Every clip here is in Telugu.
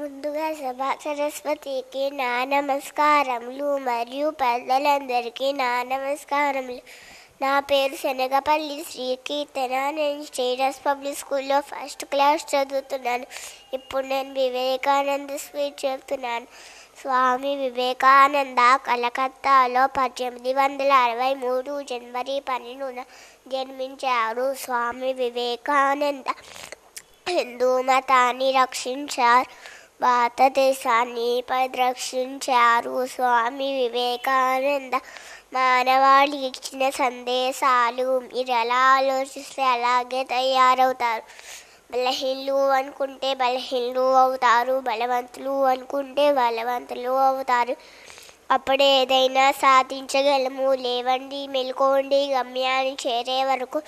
ముందుగా సభా సరస్వతికి నా నమస్కారములు మరియు పెద్దలందరికీ నా నమస్కారములు. నా పేరు శనగపల్లి శ్రీకీర్తన. నేను స్టేటస్ పబ్లిక్ స్కూల్లో ఫస్ట్ క్లాస్ చదువుతున్నాను. ఇప్పుడు నేను వివేకానంద స్పీచ్ చెప్తున్నాను. స్వామి వివేకానంద కలకత్తాలో 1863 జనవరి 12న జన్మించారు. స్వామి వివేకానంద హిందూ మతాన్ని రక్షించారు, భారతదేశాన్ని పరిరక్షించారు. స్వామి వివేకానంద మానవాళికి ఇచ్చిన సందేశాలు మీరు ఎలా ఆలోచిస్తే అలాగే తయారవుతారు. బలహీనులు అనుకుంటే బలహీనులు అవుతారు, బలవంతులు అనుకుంటే బలవంతులు అవుతారు. అప్పుడే ఏదైనా సాధించగలము. లేవండి, మెలుకోండి, గమ్యాన్ని చేరే వరకు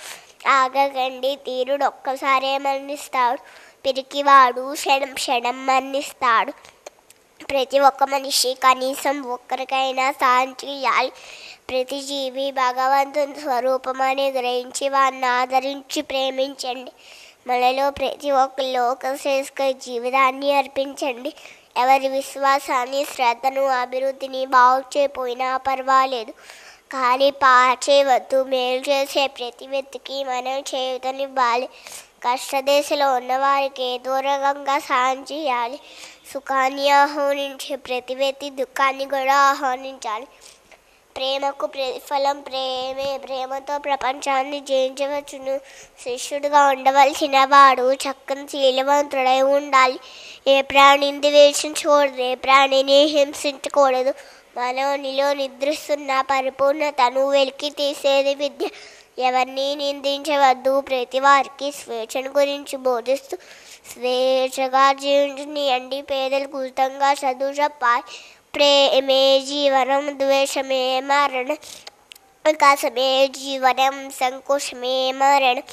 ఆగకండి. తీరుడు ఒక్కసారే మరణిస్తాడు, పిరికివాడు క్షణం క్షణం మరణిస్తాడు. ప్రతి ఒక్క మనిషి కనీసం ఒక్కరికైనా సాయం చేయాలి. ప్రతి జీవి భగవంతుని స్వరూపమని గ్రహించి వారిని ఆదరించి ప్రేమించండి. మనలో ప్రతి ఒక్కరిలో ఒక శ్రేష్ఠ జీవితాన్ని అర్పించండి. ఎవరి విశ్వాసాన్ని, శ్రద్ధను, అభివృద్ధిని బాగు చేయపోయినా పర్వాలేదు, కానీ పాచేవద్దు. మేలు చేసే ప్రతి వ్యక్తికి మనం చేయుతనివ్వాలి. కష్టదశలో ఉన్నవారికి ఏదో రకంగా సాయం చేయాలి. సుఖాన్ని ఆహ్వానించే ప్రతి వ్యక్తి దుఃఖాన్ని కూడా ఆహ్వానించాలి. ప్రేమకు ప్రతిఫలం ప్రేమే. ప్రేమతో ప్రపంచాన్ని జయించవచ్చును. శిష్యుడిగా ఉండవలసిన వాడు చక్కని శీలవంతుడై ఉండాలి. ఏ ప్రాణిని ద్వేషించకూడదు, ఏ ప్రాణిని హింసించకూడదు. మనోనిలో నిద్రిస్తున్న పరిపూర్ణతను వెలికి తీసేది విద్య. ఎవరిని నిందించవద్దు. ప్రతి వారికి స్వేచ్ఛను గురించి బోధిస్తూ స్వేచ్ఛగా జీవించనియండి. పేదలకు ఉచితంగా చదువు చెప్పాలి. ప్రేమే జీవనం, ద్వేషమే మరణం, వికాసమే జీవనం, సంకోచమే మరణం.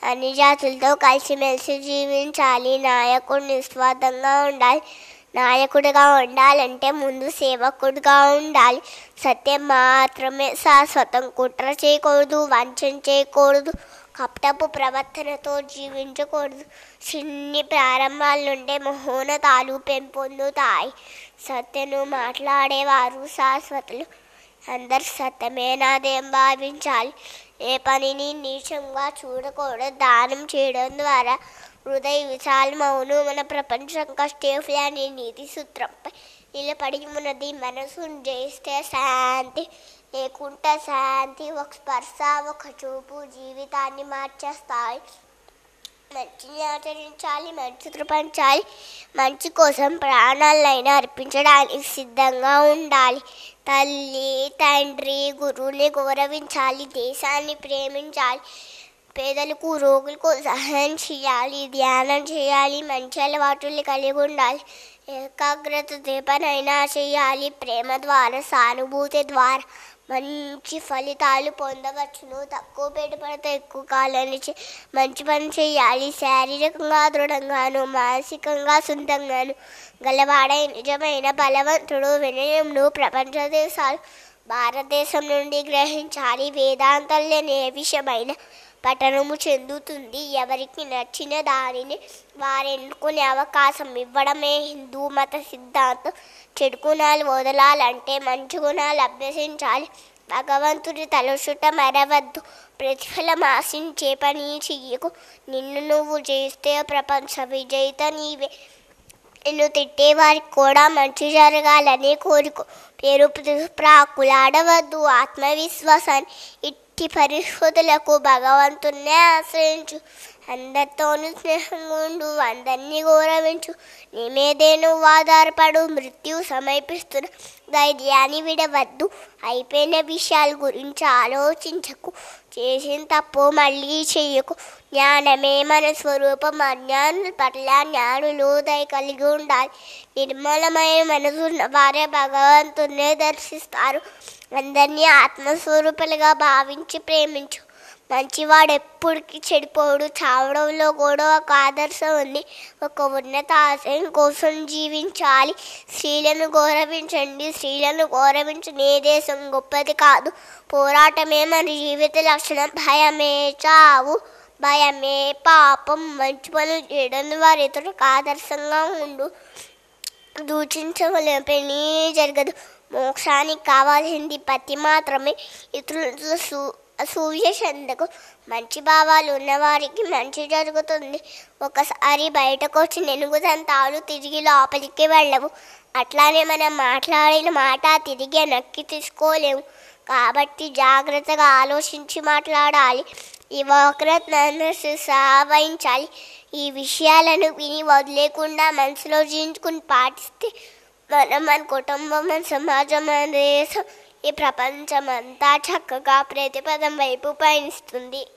అన్ని జాతులతో కలిసిమెలిసి జీవించాలి. నాయకుడు నిస్వార్థంగా ఉండాలి. నాయకుడిగా ఉండాలంటే ముందు సేవకుడిగా ఉండాలి. సత్యం మాత్రమే శాశ్వతం. కుట్ర చేయకూడదు, వంచన చేయకూడదు, కపటపు ప్రవర్తనతో జీవించకూడదు. చిన్ని ప్రారంభాల నుండే మహోన్నతాలు పెంపొందుతాయి. సత్యను మాట్లాడేవారు శాశ్వతులు. అందరు సత్యమే నాదేం భావించాలి. ఏ పనిని నీచంగా చూడకూడదు. దానం చేయడం ద్వారా హృదయ విశాలమవును. మన ప్రపంచం కష్టేఫ్లే అనే నీతి సూత్రంపై నిలబడి ఉన్నది. మనసును జయిస్తే శాంతి, లేకుంటే శాంతి. ఒక స్పర్శ, ఒక చూపు జీవితాన్ని మార్చేస్తాయి. మంచిని ఆచరించాలి, మంచి పంచాలి. మంచి కోసం ప్రాణాలైనా అర్పించడానికి సిద్ధంగా ఉండాలి. తల్లి, తండ్రి, గురువుని గౌరవించాలి. దేశాన్ని ప్రేమించాలి. పేదలకు, రోగులకు సహాయం చేయాలి. ధ్యానం చేయాలి. మంచి అలవాటుల్ని కలిగి ఉండాలి. ఏకాగ్రత దీపనైనా చేయాలి. ప్రేమ ద్వారా, సానుభూతి ద్వారా మంచి ఫలితాలు పొందవచ్చును. తక్కువ పెట్టుబడితో ఎక్కువ కాలాన్ని మంచి పని చేయాలి. శారీరకంగా దృఢంగాను, మానసికంగా సొంతంగాను గలవాడై నిజమైన బలవంతుడు, వినయమును ప్రపంచ దేశాలు భారతదేశం నుండి గ్రహించాలి. వేదాంతం లేని ఏ విషయమైన పఠనము చెందుతుంది. ఎవరికి నచ్చిన దానిని వారెన్నుకునే అవకాశం ఇవ్వడమే హిందూ మత సిద్ధాంతం. చెడు గుణాలు వదలాలంటే మంచి గుణాలు అభ్యసించాలి. భగవంతుడి తలుచుట మరవద్దు. ప్రతిఫలం ఆశించే పని చెయ్యకు. నిన్ను నువ్వు చేస్తే ప్రపంచ విజేత నీవే. నిన్ను తిట్టేవారికి కూడా మంచి జరగాలని కోరుకో. పేరు ప్రాకులాడవద్దు. ఆత్మవిశ్వాసాన్ని ఇట్టి పరిస్థితులకు భగవంతున్నే ఆశ్రయించు. అందరితోనూ స్నేహంగా ఉండు. అందరినీ గౌరవించు. నీ మీదే నువ్వు ఆధారపడు. మృత్యు సమీపిస్తున్న ధైర్యాన్ని విడవద్దు. అయిపోయిన విషయాల గురించి ఆలోచించకు. చేసిన తప్పు మళ్ళీ చెయ్యకు. జ్ఞానమే మన స్వరూపం. అజ్ఞానుల పట్ల జ్ఞానులు దయ కలిగి ఉండాలి. నిర్మలమైన మనసున్న వారే భగవంతున్నే దర్శిస్తారు. అందరినీ ఆత్మస్వరూపాలుగా భావించి ప్రేమించు. మంచివాడు ఎప్పటికీ చెడిపోడు. చావడంలో కూడా ఒక ఆదర్శం ఉంది. ఒక ఉన్నత ఆశయం కోసం జీవించాలి. స్త్రీలను గౌరవించండి. స్త్రీలను గౌరవించని ఏ దేశం గొప్పది కాదు. పోరాటమే మన జీవిత లక్షణం. భయమే చావు, భయమే పాపం. మంచి పనులు చేయడం ద్వారా ఇతరులకు ఆదర్శంగా ఉండు. దూషించవలన పని జరగదు. మోక్షానికి కావాల్సింది పతి మాత్రమే. ఇతరులతో అసూయ చెందకు. మంచి భావాలు ఉన్నవారికి మంచి జరుగుతుంది. ఒకసారి బయటకు వచ్చిన ఎనుగుదంతాలు తిరిగి లోపలికి వెళ్ళవు. అట్లానే మనం మాట్లాడిన మాట తిరిగి వెనక్కి తీసుకోలేము. కాబట్టి జాగ్రత్తగా ఆలోచించి మాట్లాడాలి. ఈ వాక్రత్నాన్ని వహించాలి. ఈ విషయాలను విని వదిలేకుండా మనసులో జీవించుకుని పాటిస్తే మనం, మన కుటుంబం, మన సమాజం, మన దేశం, ఈ ప్రపంచం అంతా చక్కగా ప్రతిపదం వైపు పయనిస్తుంది.